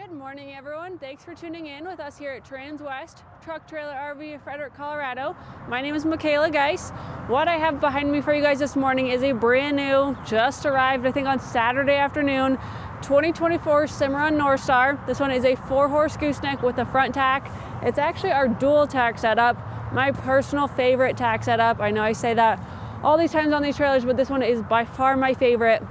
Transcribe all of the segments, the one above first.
Good morning, everyone. Thanks for tuning in with us here at Transwest Truck Trailer RV of Frederick, Colorado. My name is Michaela Geis. What I have behind me for you guys this morning is a brand new, just arrived I think on Saturday afternoon, 2024 Cimarron Norstar. This one is a 4-horse gooseneck with a front tack. It's actually our dual tack setup, my personal favorite tack setup. I know I say that all these times on these trailers, but this one is by far my favorite.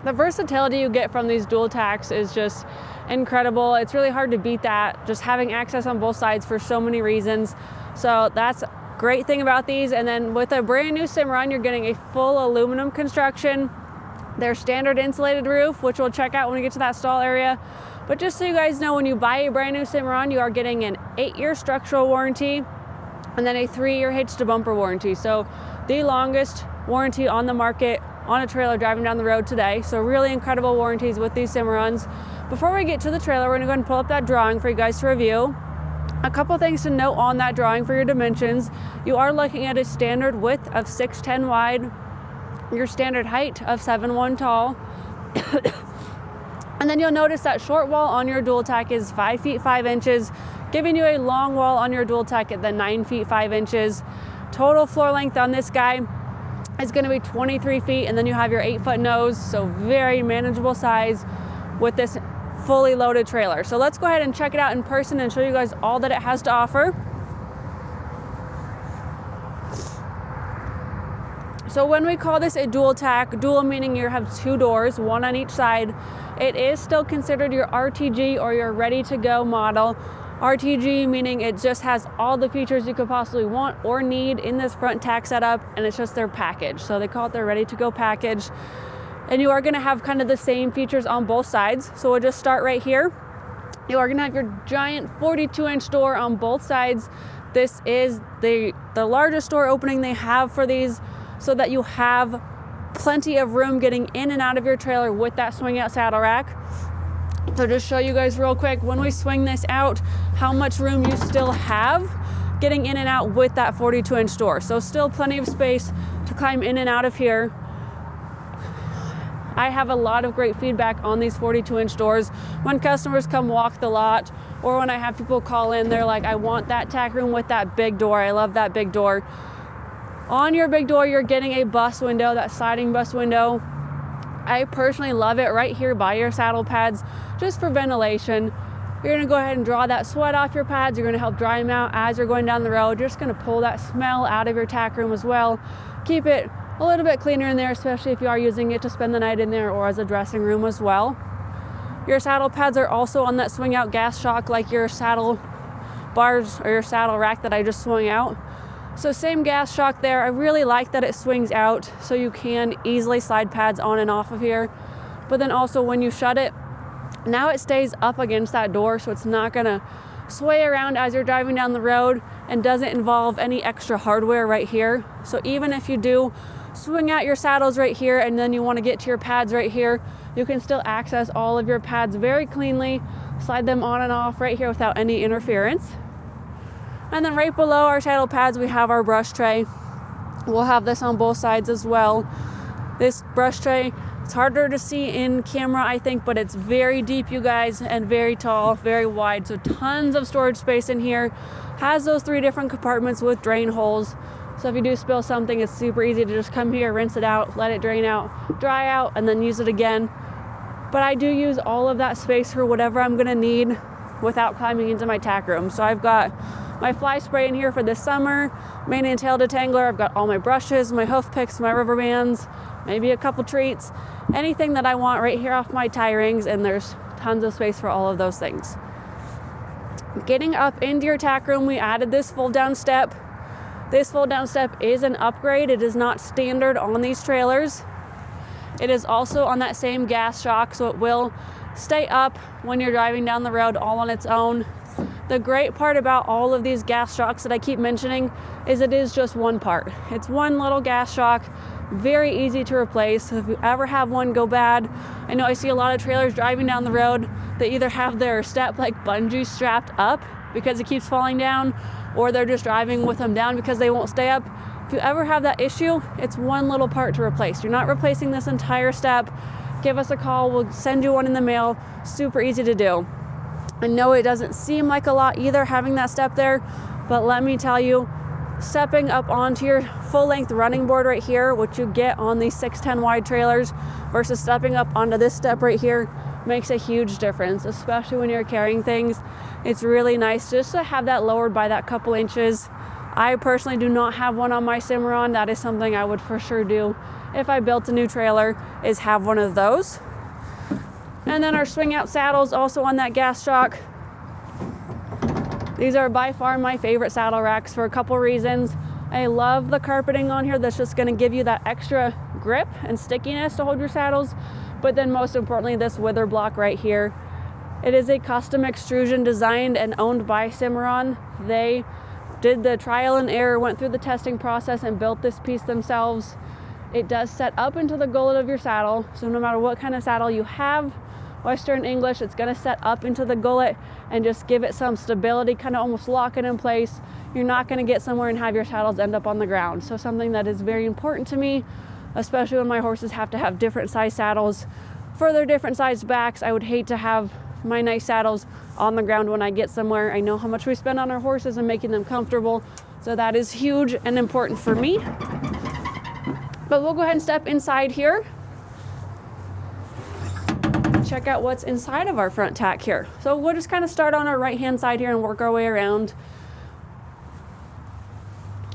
The versatility you get from these dual tacks is just incredible. It's really hard to beat that, just having access on both sides for so many reasons. So that's a great thing about these. And then with a brand new Cimarron, you're getting a full aluminum construction. Their standard insulated roof, which we'll check out when we get to that stall area. But just so you guys know, when you buy a brand new Cimarron, you are getting an 8-year structural warranty and then a 3-year hitch to bumper warranty. So the longest warranty on the market on a trailer driving down the road today. So really incredible warranties with these Cimarrons. Before we get to the trailer, we're gonna go ahead and pull up that drawing for you guys to review. A couple things to note on that drawing for your dimensions. You are looking at a standard width of 6'10" wide, your standard height of 7'1" tall. And then you'll notice that short wall on your dual tack is 5 feet 5 inches, giving you a long wall on your dual tack at the 9 feet 5 inches. Total floor length on this guy is going to be 23 feet, and then you have your 8-foot nose, so very manageable size with this fully loaded trailer. So let's go ahead and check it out in person and show you guys all that it has to offer. So when we call this a dual tack, dual meaning you have 2 doors, one on each side, it is still considered your RTG or your ready to go model. RTG meaning it just has all the features you could possibly want or need in this front tack setup, and it's just their package. So they call it their ready to go package. And you are gonna have kind of the same features on both sides. So we'll just start right here. You are gonna have your giant 42-inch door on both sides. This is the largest door opening they have for these, so that you have plenty of room getting in and out of your trailer with that swing out saddle rack. So just show you guys real quick, when we swing this out, how much room you still have getting in and out with that 42-inch door. So still plenty of space to climb in and out of here. I have a lot of great feedback on these 42-inch doors. When customers come walk the lot, or when I have people call in, they're like, I want that tack room with that big door. I love that big door. On your big door, you're getting a bus window, that sliding bus window. I personally love it right here by your saddle pads, just for ventilation. You're gonna go ahead and draw that sweat off your pads. You're gonna help dry them out as you're going down the road. You're just gonna pull that smell out of your tack room as well. Keep it a little bit cleaner in there, especially if you are using it to spend the night in there or as a dressing room as well. Your saddle pads are also on that swing out gas shock, like your saddle bars or your saddle rack that I just swung out. So same gas shock there. I really like that it swings out so you can easily slide pads on and off of here. But then also when you shut it, now it stays up against that door, so it's not gonna sway around as you're driving down the road and doesn't involve any extra hardware right here. So even if you do swing out your saddles right here and then you want to get to your pads right here, you can still access all of your pads very cleanly, slide them on and off right here without any interference. And then right below our saddle pads, we have our brush tray. We'll have this on both sides as well. This brush tray, it's harder to see in camera, I think, but it's very deep, you guys, and very tall, very wide. So tons of storage space in here. Has those 3 different compartments with drain holes. So if you do spill something, it's super easy to just come here, rinse it out, let it drain out, dry out, and then use it again. But I do use all of that space for whatever I'm gonna need without climbing into my tack room. So I've got my fly spray in here for this summer, mane and tail detangler. I've got all my brushes, my hoof picks, my rubber bands, maybe a couple treats, anything that I want right here off my tie rings, and there's tons of space for all of those things. Getting up into your tack room, we added this fold down step. This fold down step is an upgrade. It is not standard on these trailers. It is also on that same gas shock, so it will stay up when you're driving down the road all on its own. The great part about all of these gas shocks that I keep mentioning is it is just one part. It's one little gas shock, very easy to replace. So if you ever have one go bad, I know I see a lot of trailers driving down the road that either have their step like bungee strapped up because it keeps falling down, or they're just driving with them down because they won't stay up. If you ever have that issue, it's one little part to replace. You're not replacing this entire step. Give us a call, we'll send you one in the mail. Super easy to do. I know it doesn't seem like a lot either having that step there, but let me tell you, stepping up onto your full-length running board right here, which you get on these 610 wide trailers, versus stepping up onto this step right here makes a huge difference, especially when you're carrying things. It's really nice just to have that lowered by that couple inches. I personally do not have one on my Cimarron. That is something I would for sure do if I built a new trailer, is have one of those. And then our swing out saddles also on that gas shock. These are by far my favorite saddle racks for a couple reasons. I love the carpeting on here that's just going to give you that extra grip and stickiness to hold your saddles. But then most importantly, this wither block right here. It is a custom extrusion designed and owned by Cimarron. They did the trial and error, went through the testing process and built this piece themselves. It does set up into the gullet of your saddle. So no matter what kind of saddle you have, Western English, it's going to set up into the gullet and just give it some stability, kind of almost lock it in place. You're not going to get somewhere and have your saddles end up on the ground. So something that is very important to me, especially when my horses have to have different size saddles for their different size backs. I would hate to have my nice saddles on the ground when I get somewhere. I know how much we spend on our horses and making them comfortable. So that is huge and important for me. But we'll go ahead and step inside here. Check out what's inside of our front tack here. So we'll just kind of start on our right hand side here and work our way around.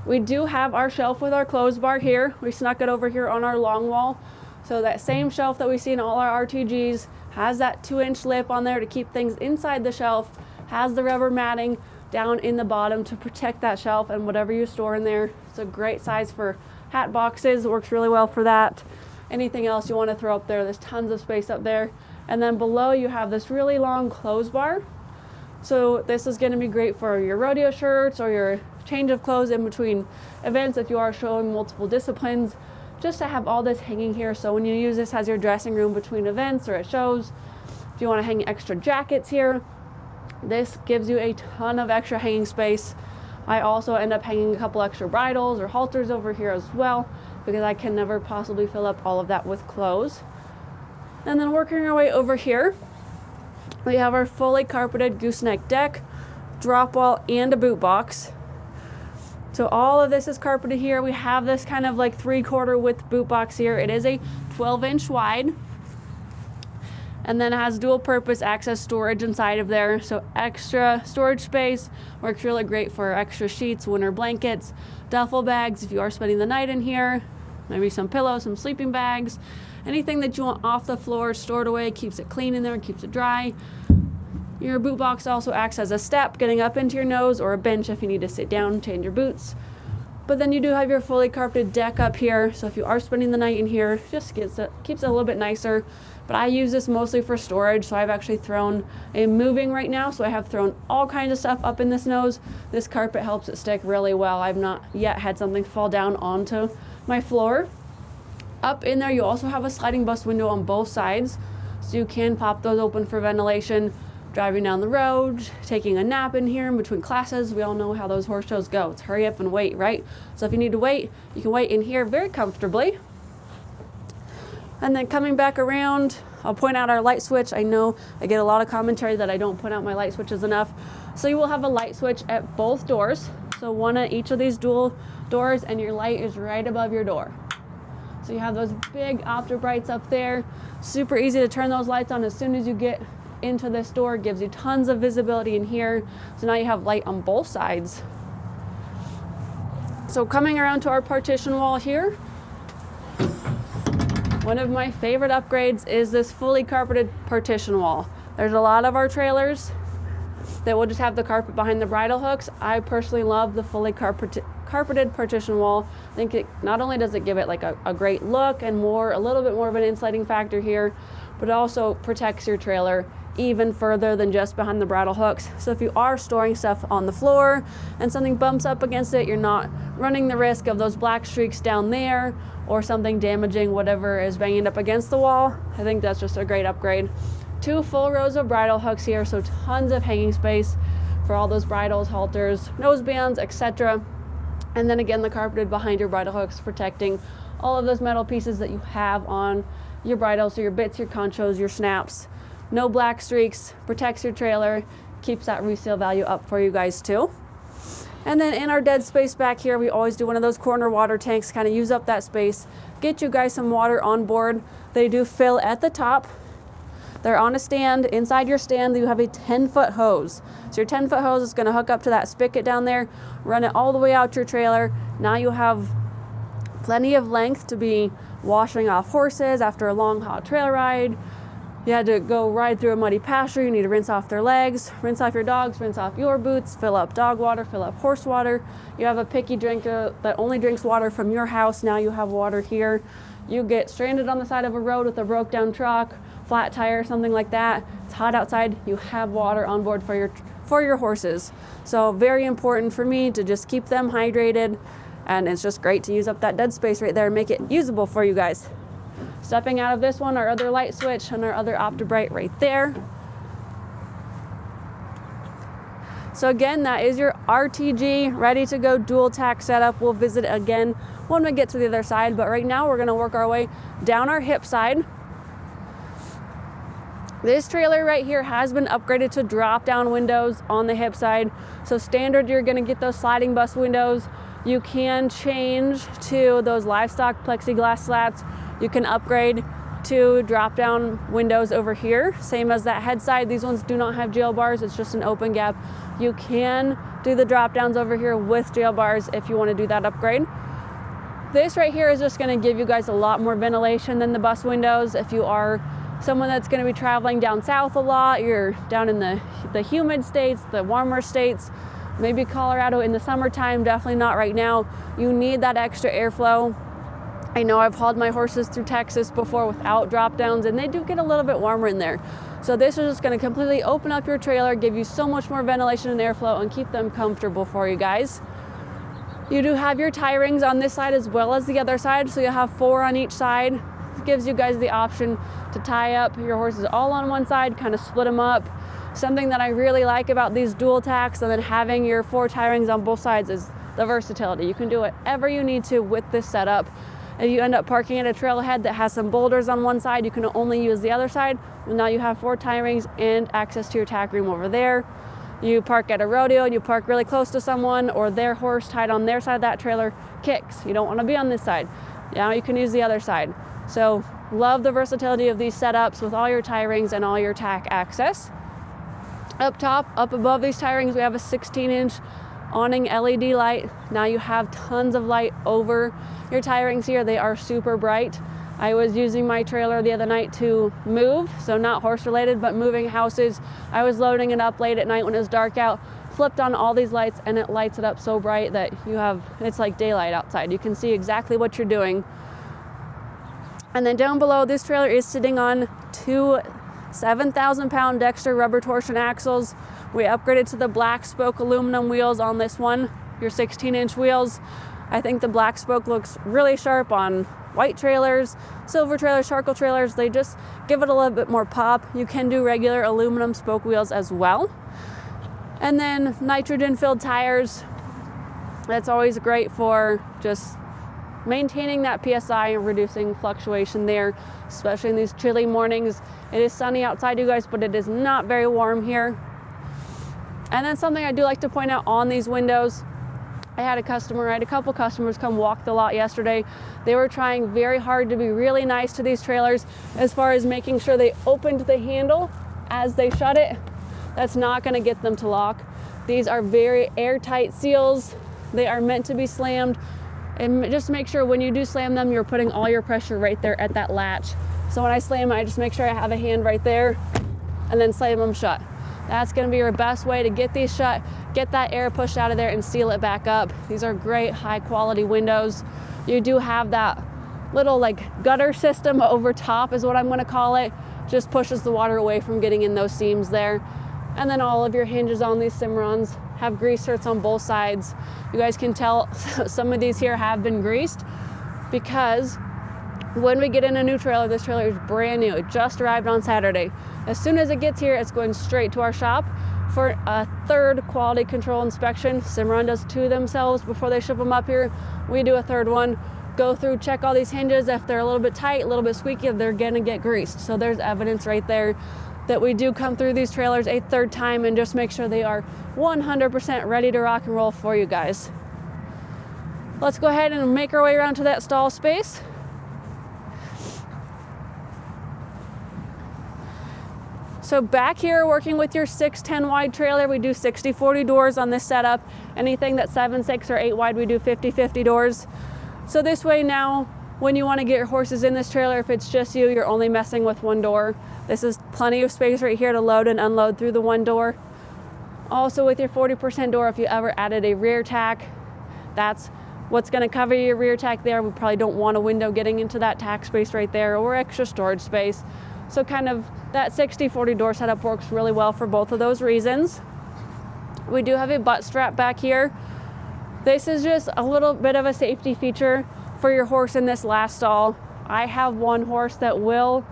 We do have our shelf with our clothes bar here. We snuck it over here on our long wall. So that same shelf that we see in all our RTGs has that 2-inch lip on there to keep things inside the shelf, has the rubber matting down in the bottom to protect that shelf and whatever you store in there. It's a great size for hat boxes. It works really well for that. Anything else you want to throw up there, there's tons of space up there. And then below you have this really long clothes bar. So this is going to be great for your rodeo shirts or your change of clothes in between events if you are showing multiple disciplines, just to have all this hanging here. So when you use this as your dressing room between events or at shows, if you want to hang extra jackets here, this gives you a ton of extra hanging space. I also end up hanging a couple extra bridles or halters over here as well, because I can never possibly fill up all of that with clothes. And then working our way over here, we have our fully carpeted gooseneck deck, drop wall, and a boot box. So all of this is carpeted here. We have this kind of like 3/4 width boot box here. It is a 12-inch wide, and then it has dual purpose access storage inside of there. So extra storage space, works really great for extra sheets, winter blankets, duffel bags if you are spending the night in here, maybe some pillows, some sleeping bags. Anything that you want off the floor, stored away, keeps it clean in there, keeps it dry. Your boot box also acts as a step getting up into your nose, or a bench if you need to sit down, change your boots. But then you do have your fully carpeted deck up here. So if you are spending the night in here, just keeps it a little bit nicer. But I use this mostly for storage. So I've actually thrown, I'm moving right now, so I have thrown all kinds of stuff up in this nose. This carpet helps it stick really well. I've not yet had something fall down onto my floor. Up in there, you also have a sliding bus window on both sides, so you can pop those open for ventilation. Driving down the road, taking a nap in here in between classes. We all know how those horse shows go. It's hurry up and wait, right? So if you need to wait, you can wait in here very comfortably. And then coming back around, I'll point out our light switch. I know I get a lot of commentary that I don't point out my light switches enough. So you will have a light switch at both doors. So one at each of these dual doors, and your light is right above your door. So you have those big optic brights up there. Super easy to turn those lights on as soon as you get into this door. It gives you tons of visibility in here. So now you have light on both sides. So coming around to our partition wall here, one of my favorite upgrades is this fully carpeted partition wall. There's a lot of our trailers that will just have the carpet behind the bridle hooks. I personally love the fully carpeted partition wall. I think it not only does it give it like a great look and a little bit more of an insulating factor here, but it also protects your trailer even further than just behind the bridle hooks. So if you are storing stuff on the floor and something bumps up against it, you're not running the risk of those black streaks down there or something damaging whatever is banging up against the wall. I think that's just a great upgrade. 2 full rows of bridle hooks here, so tons of hanging space for all those bridles, halters, nosebands, etc. And then again, the carpeted behind your bridle hooks, protecting all of those metal pieces that you have on your bridles, so your bits, your conchos, your snaps, no black streaks, protects your trailer, keeps that resale value up for you guys too. And then in our dead space back here, we always do one of those corner water tanks, kind of use up that space, get you guys some water on board. They do fill at the top. They're on a stand. Inside your stand, you have a 10-foot hose. So your 10-foot hose is going to hook up to that spigot down there, run it all the way out your trailer. Now you have plenty of length to be washing off horses after a long, hot trail ride. You had to go ride through a muddy pasture, you need to rinse off their legs, rinse off your dogs, rinse off your boots, fill up dog water, fill up horse water. You have a picky drinker that only drinks water from your house, now you have water here. You get stranded on the side of a road with a broke down truck, flat tire, something like that. It's hot outside, you have water on board for your horses. So very important for me to just keep them hydrated, and it's just great to use up that dead space right there and make it usable for you guys. Stepping out of this one, our other light switch and our other OptiBrite right there. So again, that is your RTG ready to go dual tack setup. We'll visit it again when we get to the other side, but right now we're going to work our way down our hip side. This trailer right here has been upgraded to drop down windows on the hip side. So standard, you're going to get those sliding bus windows. You can change to those livestock plexiglass slats. You can upgrade to drop down windows over here, same as that head side. These ones do not have jail bars, it's just an open gap. You can do the drop downs over here with jail bars if you want to do that upgrade. This right here is just going to give you guys a lot more ventilation than the bus windows. If you are someone that's going to be traveling down south a lot, you're down in the humid states, the warmer states, maybe Colorado in the summertime, definitely not right now. You need that extra airflow. I know I've hauled my horses through Texas before without drop downs, and they do get a little bit warmer in there. So this is just going to completely open up your trailer, give you so much more ventilation and airflow, and keep them comfortable for you guys. You do have your tie rings on this side as well as the other side, so you'll have 4 on each side. It gives you guys the option to tie up your horses all on one side, kind of split them up. Something that I really like about these dual tacks and then having your 4 tie rings on both sides is the versatility. You can do whatever you need to with this setup. If you end up parking at a trailhead that has some boulders on one side, you can only use the other side. Well, now you have 4 tie rings and access to your tack room over there. You park at a rodeo and you park really close to someone, or their horse tied on their side of that trailer kicks. You don't want to be on this side. Now you can use the other side. So love the versatility of these setups with all your tie rings and all your tack access. Up top, up above these tie rings, we have a 16-inch awning LED light. Now you have tons of light over your tie rings here. They are super bright. I was using my trailer the other night to move, so not horse related, but moving houses. I was loading it up late at night when it was dark out, flipped on all these lights, and it lights it up so bright that it's like daylight outside. You can see exactly what you're doing. And then down below, this trailer is sitting on 2 7,000-pound Dexter rubber torsion axles. We upgraded to the black spoke aluminum wheels on this one, your 16-inch wheels. I think the black spoke looks really sharp on white trailers, silver trailers, charcoal trailers. They just give it a little bit more pop. You can do regular aluminum spoke wheels as well. And then nitrogen-filled tires. That's always great for just maintaining that PSI and reducing fluctuation there, especially in these chilly mornings. It is sunny outside, you guys, but it is not very warm here. And then something I do like to point out on these windows, I had a couple customers come walk the lot yesterday. They were trying very hard to be really nice to these trailers as far as making sure they opened the handle as they shut it. That's not going to get them to lock. These are very airtight seals. They are meant to be slammed. And just make sure when you do slam them, you're putting all your pressure right there at that latch. So when I slam, I just make sure I have a hand right there and then slam them shut. That's going to be your best way to get these shut, get that air pushed out of there and seal it back up. These are great high quality windows. You do have that little like gutter system over top is what I'm going to call it. Just pushes the water away from getting in those seams there. And then all of your hinges on these Cimarrons have grease zerks on both sides. You guys can tell some of these here have been greased because when we get in a new trailer, this trailer is brand new. It just arrived on Saturday. As soon as it gets here, it's going straight to our shop for a 3rd quality control inspection. Cimarron does 2 themselves before they ship them up here. We do a 3rd one. Go through, check all these hinges. If they're a little bit tight, a little bit squeaky, they're gonna get greased. So there's evidence right there that we do come through these trailers a third time and just make sure they are 100% ready to rock and roll for you guys. Let's go ahead and make our way around to that stall space. So back here, working with your 6'10" wide trailer, we do 60-40 doors on this setup. Anything that's 7'6" or 8 wide, we do 50-50 doors. So this way now, when you want to get your horses in this trailer, if it's just you, you're only messing with one door. This is plenty of space right here to load and unload through the one door. Also with your 40% door, if you ever added a rear tack, that's what's going to cover your rear tack there. We probably don't want a window getting into that tack space right there or extra storage space. So kind of that 60-40 door setup works really well for both of those reasons. We do have a butt strap back here. This is just a little bit of a safety feature for your horse in this last stall. I have one horse that will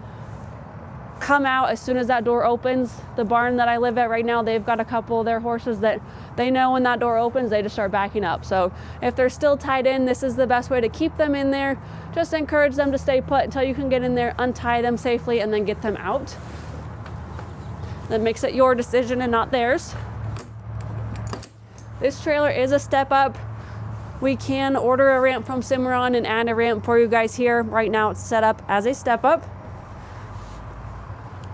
come out as soon as that door opens. The barn that I live at right now, they've got a couple of their horses that they know when that door opens, they just start backing up. So if they're still tied in, this is the best way to keep them in there. Just encourage them to stay put until you can get in there, untie them safely, and then get them out. That makes it your decision and not theirs. This trailer is a step up. We can order a ramp from Cimarron and add a ramp for you guys here. Right now it's set up as a step up.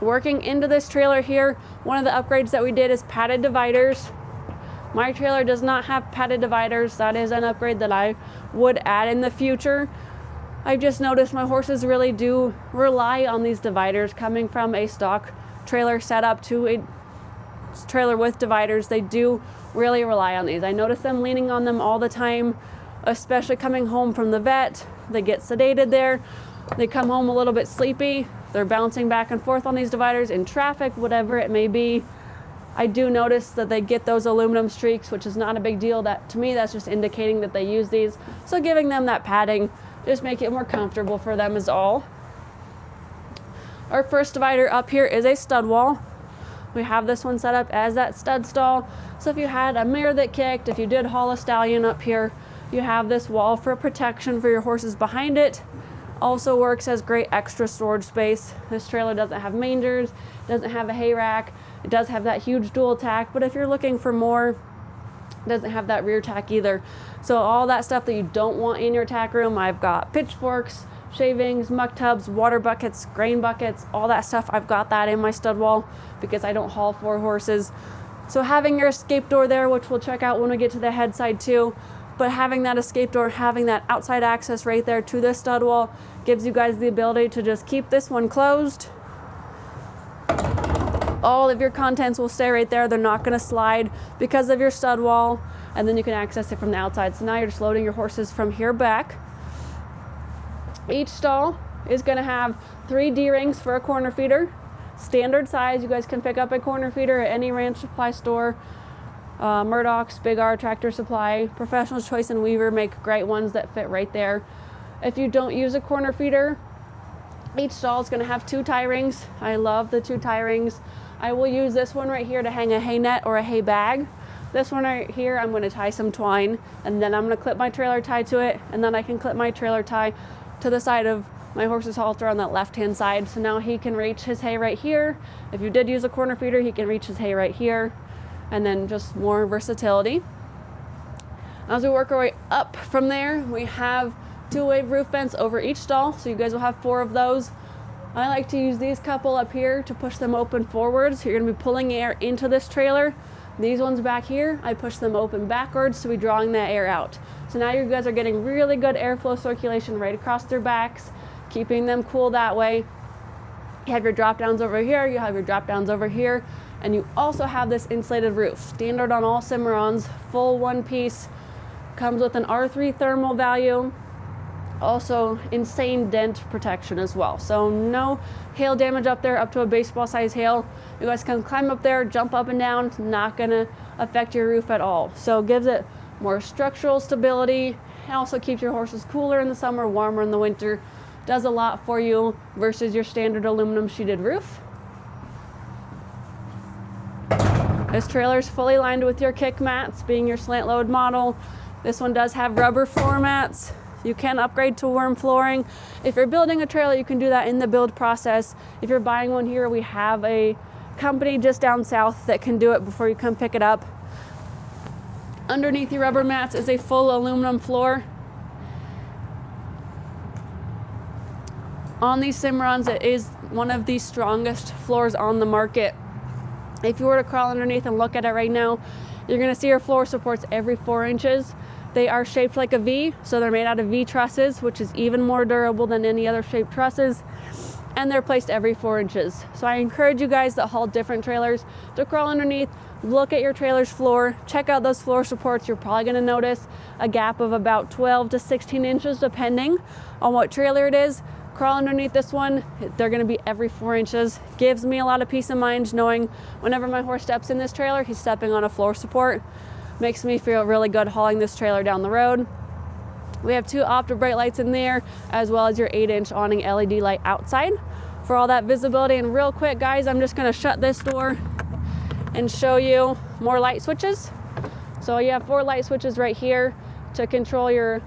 Working into this trailer here, one of the upgrades that we did is padded dividers. My trailer does not have padded dividers. That is an upgrade that I would add in the future. I've just noticed my horses really do rely on these dividers. Coming from a stock trailer setup to a trailer with dividers, they do really rely on these. I notice them leaning on them all the time, especially coming home from the vet. They get sedated there. They come home a little bit sleepy. They're bouncing back and forth on these dividers in traffic, whatever it may be. I do notice that they get those aluminum streaks, which is not a big deal. That to me, that's just indicating that they use these. So giving them that padding, just make it more comfortable for them is all. Our first divider up here is a stud wall. We have this one set up as that stud stall. So if you had a mare that kicked, if you did haul a stallion up here, you have this wall for protection for your horses behind it. Also works as great extra storage space. This trailer doesn't have mangers, doesn't have a hay rack. It does have that huge dual tack, but if you're looking for more, it doesn't have that rear tack either. So all that stuff that you don't want in your tack room, I've got pitchforks, shavings, muck tubs, water buckets, grain buckets, all that stuff. I've got that in my stud wall because I don't haul 4 horses. So having your escape door there, which we'll check out when we get to the head side too, but having that escape door, having that outside access right there to this stud wall gives you guys the ability to just keep this one closed. All of your contents will stay right there. They're not going to slide because of your stud wall, and then you can access it from the outside. So now you're just loading your horses from here back. Each stall is going to have 3 D-rings for a corner feeder. Standard size. You guys can pick up a corner feeder at any ranch supply store. Murdoch's, Big R, Tractor Supply, Professional Choice and Weaver make great ones that fit right there. If you don't use a corner feeder, each stall is going to have 2 tie rings. I love the 2 tie rings. I will use this one right here to hang a hay net or a hay bag. This one right here, I'm going to tie some twine, and then I'm going to clip my trailer tie to it, and then I can clip my trailer tie to the side of my horse's halter on that left-hand side. So now he can reach his hay right here. If you did use a corner feeder, he can reach his hay right here. And then just more versatility. As we work our way up from there, we have 2-wave roof vents over each stall. So you guys will have 4 of those. I like to use these couple up here to push them open forwards. So you're going to be pulling air into this trailer. These ones back here, I push them open backwards to be drawing that air out. So now you guys are getting really good airflow circulation right across their backs, keeping them cool that way. You have your drop downs over here, you have your drop downs over here, and you also have this insulated roof. Standard on all Cimarrons, full one piece, comes with an R3 thermal value, also insane dent protection as well. So no hail damage up there up to a baseball size hail. You guys can climb up there, jump up and down, it's not gonna affect your roof at all. So it gives it more structural stability, and also keeps your horses cooler in the summer, warmer in the winter. Does a lot for you versus your standard aluminum sheeted roof. This trailer is fully lined with your kick mats, being your slant load model. This one does have rubber floor mats. You can upgrade to worm flooring. If you're building a trailer, you can do that in the build process. If you're buying one here, we have a company just down south that can do it before you come pick it up. Underneath your rubber mats is a full aluminum floor. On these Cimarrons, it is one of the strongest floors on the market. If you were to crawl underneath and look at it right now, you're gonna see your floor supports every 4 inches. They are shaped like a V, so they're made out of V trusses, which is even more durable than any other shaped trusses. And they're placed every 4 inches. So I encourage you guys that haul different trailers to crawl underneath, look at your trailer's floor, check out those floor supports. You're probably gonna notice a gap of about 12 to 16 inches depending on what trailer it is. Crawl underneath this one, they're gonna be every 4 inches. Gives me a lot of peace of mind knowing whenever my horse steps in this trailer, he's stepping on a floor support. Makes me feel really good hauling this trailer down the road. We have 2 Opta brake lights in there, as well as your 8-inch awning LED light outside for all that visibility. And real quick, guys, I'm just gonna shut this door and show you more light switches. So you have 4 light switches right here to control your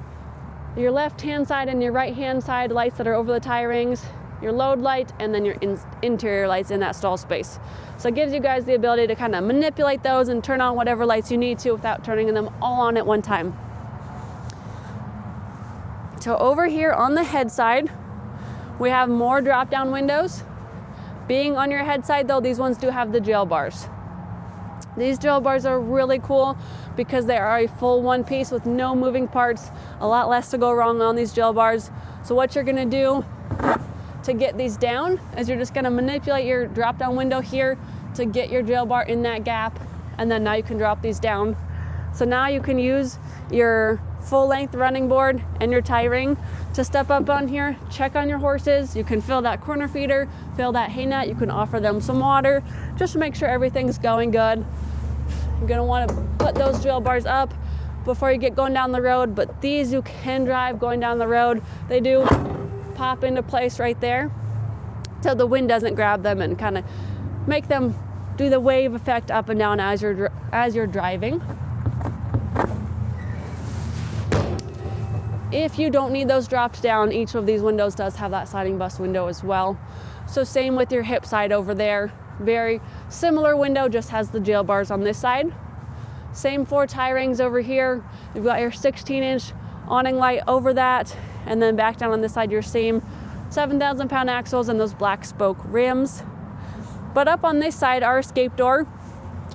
left-hand side and your right-hand side lights that are over the tie rings, your load light, and then your interior lights in that stall space. So it gives you guys the ability to kind of manipulate those and turn on whatever lights you need to without turning them all on at one time. So over here on the head side, we have more drop-down windows. Being on your head side though, these ones do have the jail bars. These jail bars are really cool because they are a full one piece with no moving parts, a lot less to go wrong on these jail bars. So what you're gonna do to get these down is you're just gonna manipulate your drop-down window here to get your jail bar in that gap, and then now you can drop these down. So now you can use your full-length running board and your tie ring to step up on here, check on your horses. You can fill that corner feeder, fill that hay net. You can offer them some water just to make sure everything's going good. You're gonna wanna put those jail bars up before you get going down the road, but these you can drive going down the road. They do pop into place right there so the wind doesn't grab them and kind of make them do the wave effect up and down as you're driving. If you don't need those dropped down, each of these windows does have that sliding bus window as well. So same with your hip side over there. Very similar window, just has the jail bars on this side. Same 4 tie rings over here. You've got your 16-inch awning light over that, and then back down on this side, your same 7,000-pound axles and those black spoke rims. But up on this side, our escape door,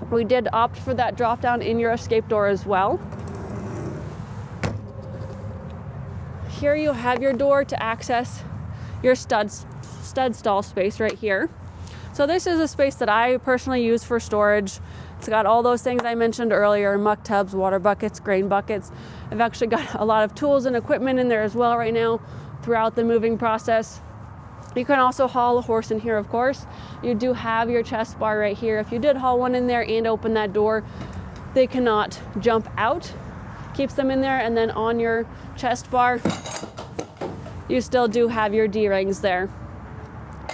we did opt for that drop down in your escape door as well. Here you have your door to access your stud stall space right here. So this is a space that I personally use for storage. It's got all those things I mentioned earlier, muck tubs, water buckets, grain buckets. I've actually got a lot of tools and equipment in there as well right now throughout the moving process. You can also haul a horse in here, of course. You do have your chest bar right here. If you did haul one in there and open that door, they cannot jump out. Keeps them in there, and then on your chest bar, you still do have your D-rings there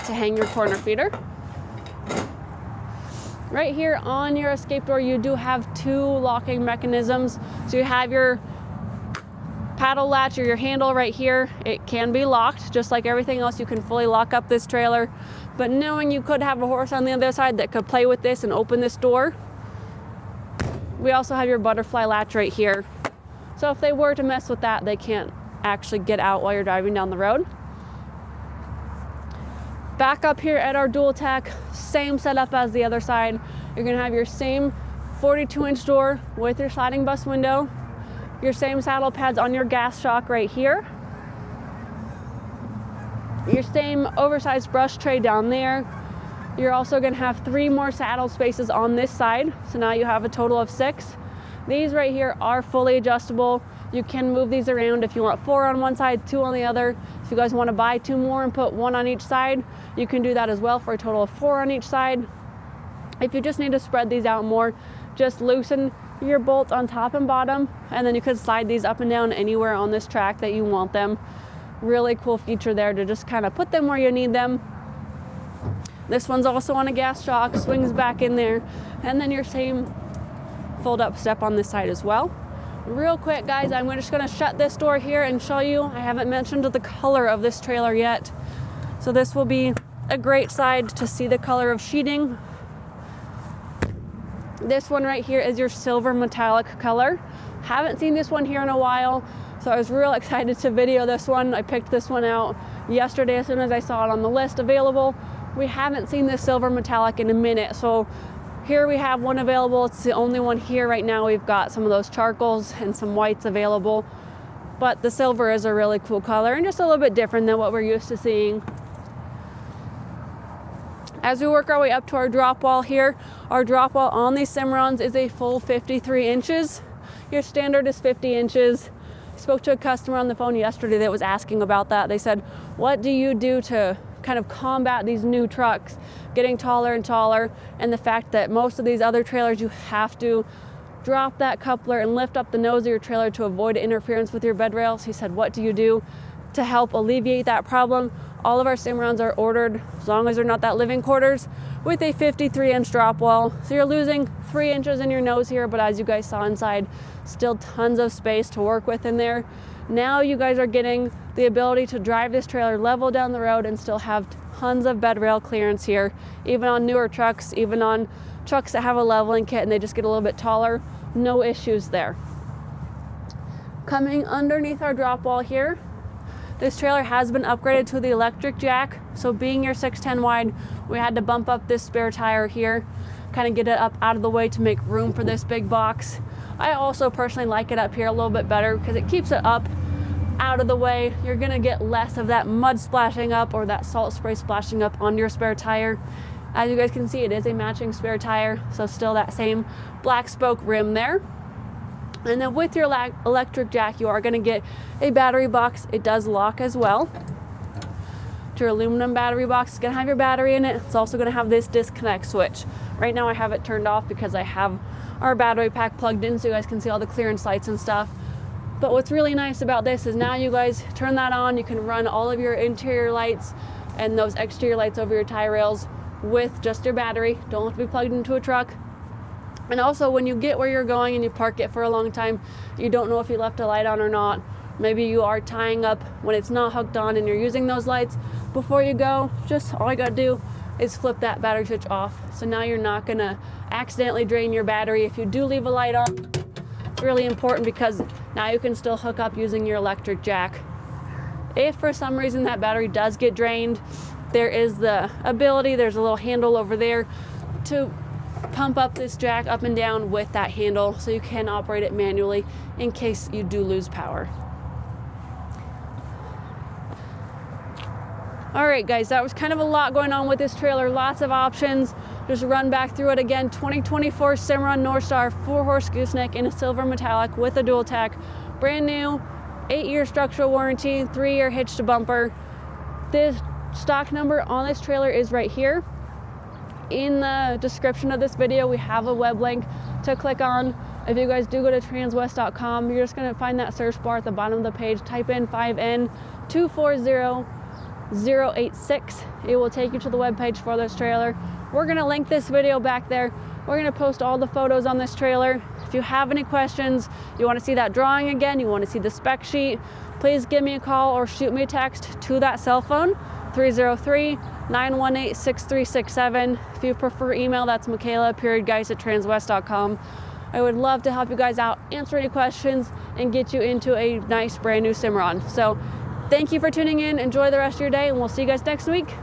to hang your corner feeder. Right here on your escape door, you do have 2 locking mechanisms. So you have your paddle latch or your handle right here. It can be locked, just like everything else. You can fully lock up this trailer. But knowing you could have a horse on the other side that could play with this and open this door, we also have your butterfly latch right here. So if they were to mess with that, they can't actually get out while you're driving down the road. Back up here at our dual tack, same setup as the other side. You're gonna have your same 42-inch door with your sliding bus window, your same saddle pads on your gas shock right here, your same oversized brush tray down there. You're also gonna have 3 more saddle spaces on this side, so now you have a total of 6. These right here are fully adjustable. You can move these around if you want 4 on one side, 2 on the other. If you guys want to buy 2 more and put 1 on each side, you can do that as well for a total of 4 on each side. If you just need to spread these out more, just loosen your bolt on top and bottom, and then you could slide these up and down anywhere on this track that you want them. Really cool feature there to just kind of put them where you need them. This one's also on a gas shock, swings back in there, and then your same fold up step on this side as well. Real quick, guys, I'm just gonna shut this door here and show you. I haven't mentioned the color of this trailer yet. So this will be a great side to see the color of sheeting This one right here is your silver metallic color. Haven't seen this one here in a while, so I was real excited to video this one. I picked this one out yesterday as soon as I saw it on the list available. We haven't seen this silver metallic in a minute, so here we have one available. It's the only one here right now. We've got some of those charcoals and some whites available, but the silver is a really cool color and just a little bit different than what we're used to seeing. As we work our way up to our drop wall here, our drop wall on these Cimarrons is a full 53 inches. Your standard is 50 inches. I spoke to a customer on the phone yesterday that was asking about that. They said, what do you do to kind of combat these new trucks getting taller and taller, and the fact that most of these other trailers you have to drop that coupler and lift up the nose of your trailer to avoid interference with your bed rails? He said, what do you do to help alleviate that problem? All of our Cimarrons are ordered, as long as they're not that living quarters, with a 53-inch drop wall. So you're losing 3 inches in your nose here, but as you guys saw inside, still tons of space to work with in there. Now you guys are getting the ability to drive this trailer level down the road and still have tons of bed rail clearance here, even on newer trucks, even on trucks that have a leveling kit and they just get a little bit taller. No issues there. Coming underneath our drop wall here, this trailer has been upgraded to the electric jack. So being your 610 wide, we had to bump up this spare tire here, kind of get it up out of the way to make room for this big box. I also personally like it up here a little bit better because it keeps it up out of the way. You're gonna get less of that mud splashing up or that salt spray splashing up on your spare tire. As you guys can see, it is a matching spare tire, so still that same black spoke rim there. And then with your electric jack, you are going to get a battery box. It does lock as well. Your aluminum battery box is going to have your battery in it. It's also going to have this disconnect switch. Right now I have it turned off because I have our battery pack plugged in so you guys can see all the clearance lights and stuff. But what's really nice about this is now you guys turn that on, you can run all of your interior lights and those exterior lights over your tie rails with just your battery. Don't have to be plugged into a truck. And also when you get where you're going and you park it for a long time, you don't know if you left a light on or not. Maybe you are tying up when it's not hooked on and you're using those lights. Before you go, just all you gotta do is flip that battery switch off. So now you're not gonna accidentally drain your battery if you do leave a light on. It's really important because now you can still hook up using your electric jack. If for some reason that battery does get drained, there is the ability, there's a little handle over there to pump up this jack up and down with that handle, so you can operate it manually in case you do lose power. All right guys, that was kind of a lot going on with this trailer, lots of options. Just run back through it again. 2024 Cimarron Norstar 4-horse gooseneck in a silver metallic with a dual tack, brand new, 8-year structural warranty, 3-year hitch to bumper. This stock number on this trailer is right here. In the description of this video, we have a web link to click on. If you guys do go to transwest.com, you're just going to find that search bar at the bottom of the page. Type in 5N240086. It will take you to the web page for this trailer. We're going to link this video back there. We're going to post all the photos on this trailer. If you have any questions, you want to see that drawing again, you want to see the spec sheet, please give me a call or shoot me a text to that cell phone, 303-918-6367. If you prefer email, that's Michaela.guys@transwest.com. I would love to help you guys out, answer any questions, and get you into a nice brand new Cimarron. So thank you for tuning in. Enjoy the rest of your day, and we'll see you guys next week.